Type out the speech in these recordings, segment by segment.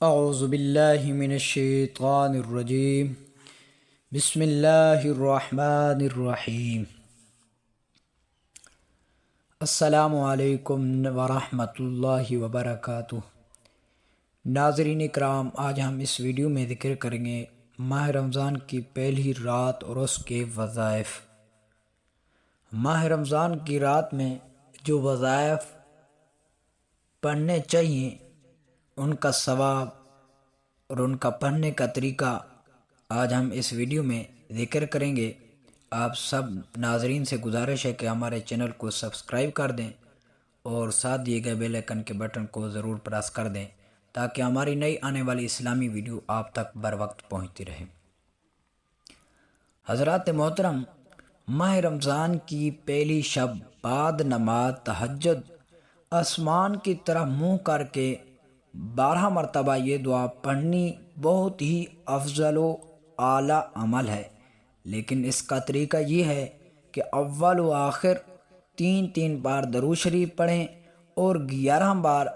اعوذ باللہ من الشیطان الرجیم بسم اللہ الرحمن الرحیم۔ السلام علیکم ورحمۃ اللہ وبرکاتہ۔ ناظرین اکرام، آج ہم اس ویڈیو میں ذکر کریں گے ماہ رمضان کی پہلی رات اور اس کے وظائف۔ ماہ رمضان کی رات میں جو وظائف پڑھنے چاہیے، ان کا ثواب اور ان کا پڑھنے کا طریقہ آج ہم اس ویڈیو میں ذکر کریں گے۔ آپ سب ناظرین سے گزارش ہے کہ ہمارے چینل کو سبسکرائب کر دیں اور ساتھ دیے گئے بیل آئیکن کے بٹن کو ضرور پریس کر دیں تاکہ ہماری نئی آنے والی اسلامی ویڈیو آپ تک بر وقت پہنچتی رہے۔ حضرات محترم، ماہ رمضان کی پہلی شب بعد نماز تہجد آسمان کی طرف منہ کر کے 12 مرتبہ یہ دعا پڑھنی بہت ہی افضل و اعلیٰ عمل ہے، لیکن اس کا طریقہ یہ ہے کہ اول و آخر 3 بار درود شریف پڑھیں اور 11 بار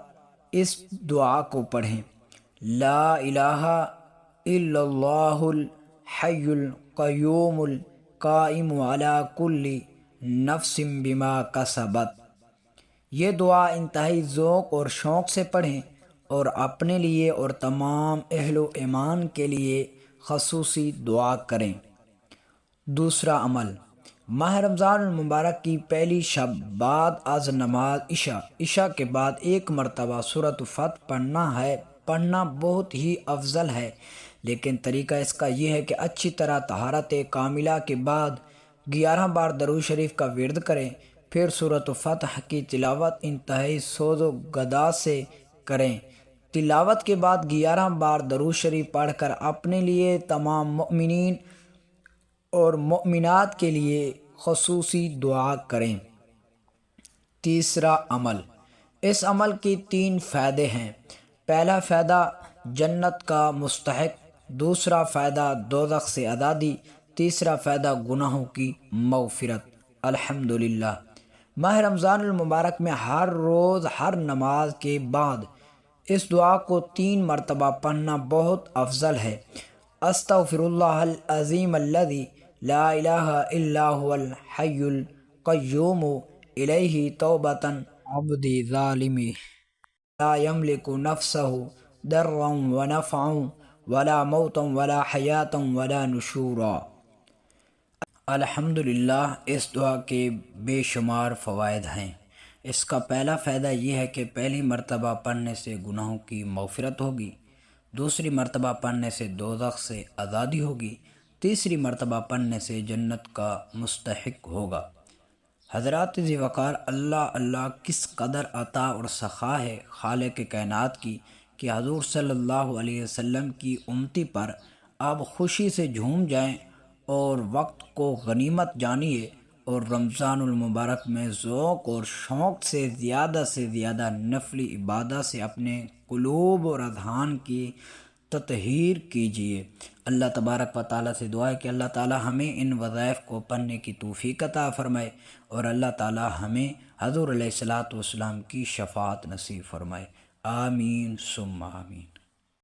اس دعا کو پڑھیں: لا الہ الا اللہ الحی القیوم القائم علی کل نفس بما کسبت۔ یہ دعا انتہائی ذوق اور شوق سے پڑھیں اور اپنے لیے اور تمام اہل و ایمان کے لیے خصوصی دعا کریں۔ دوسرا عمل، ماہ رمضان المبارک کی پہلی شب بعد از نماز عشاء کے بعد 1 مرتبہ سورۃ فتح پڑھنا بہت ہی افضل ہے، لیکن طریقہ اس کا یہ ہے کہ اچھی طرح طہارت کاملہ کے بعد 11 بار درود شریف کا ورد کریں، پھر سورۃ فتح کی تلاوت انتہائی سوز و گدا سے کریں۔ تلاوت کے بعد 11 بار درود شریف پڑھ کر اپنے لیے، تمام مؤمنین اور مؤمنات کے لیے خصوصی دعا کریں۔ تیسرا عمل، اس عمل کی 3 فائدے ہیں۔ پہلا فائدہ جنت کا مستحق، دوسرا فائدہ دوزخ سے آزادی، تیسرا فائدہ گناہوں کی مغفرت۔ الحمدللہ، ماہ رمضان المبارک میں ہر روز ہر نماز کے بعد اس دعا کو 3 مرتبہ پڑھنا بہت افضل ہے۔ استغفر اللہ العظیم الذی لا الہ الا هو الحی القیوم الیہ توبۃ عبدی ظالم لا یملک نفسہ ضرا ونفعا ولا موتا ولا حیاتا ولا نشورا۔ الحمدللہ، اس دعا کے بے شمار فوائد ہیں۔ اس کا پہلا فائدہ یہ ہے کہ پہلی مرتبہ پڑھنے سے گناہوں کی مغفرت ہوگی، دوسری مرتبہ پڑھنے سے دوزخ سے آزادی ہوگی، تیسری مرتبہ پڑھنے سے جنت کا مستحق ہوگا۔ حضرات ذی وقار، اللہ کس قدر عطا اور سخا ہے خالق کائنات کی کہ حضور صلی اللہ علیہ وسلم کی امتی پر آپ خوشی سے جھوم جائیں اور وقت کو غنیمت جانیے اور رمضان المبارک میں ذوق اور شوق سے زیادہ نفلی عبادت سے اپنے قلوب اور اذہان کی تطہیر کیجیے۔ اللہ تبارک و تعالیٰ سے دعا ہے کہ اللہ تعالیٰ ہمیں ان وظائف کو پڑھنے کی توفیق عطا فرمائے اور اللہ تعالیٰ ہمیں حضور علیہ الصلوۃ والسلام کی شفاعت نصیب فرمائے۔ آمین ثم آمین۔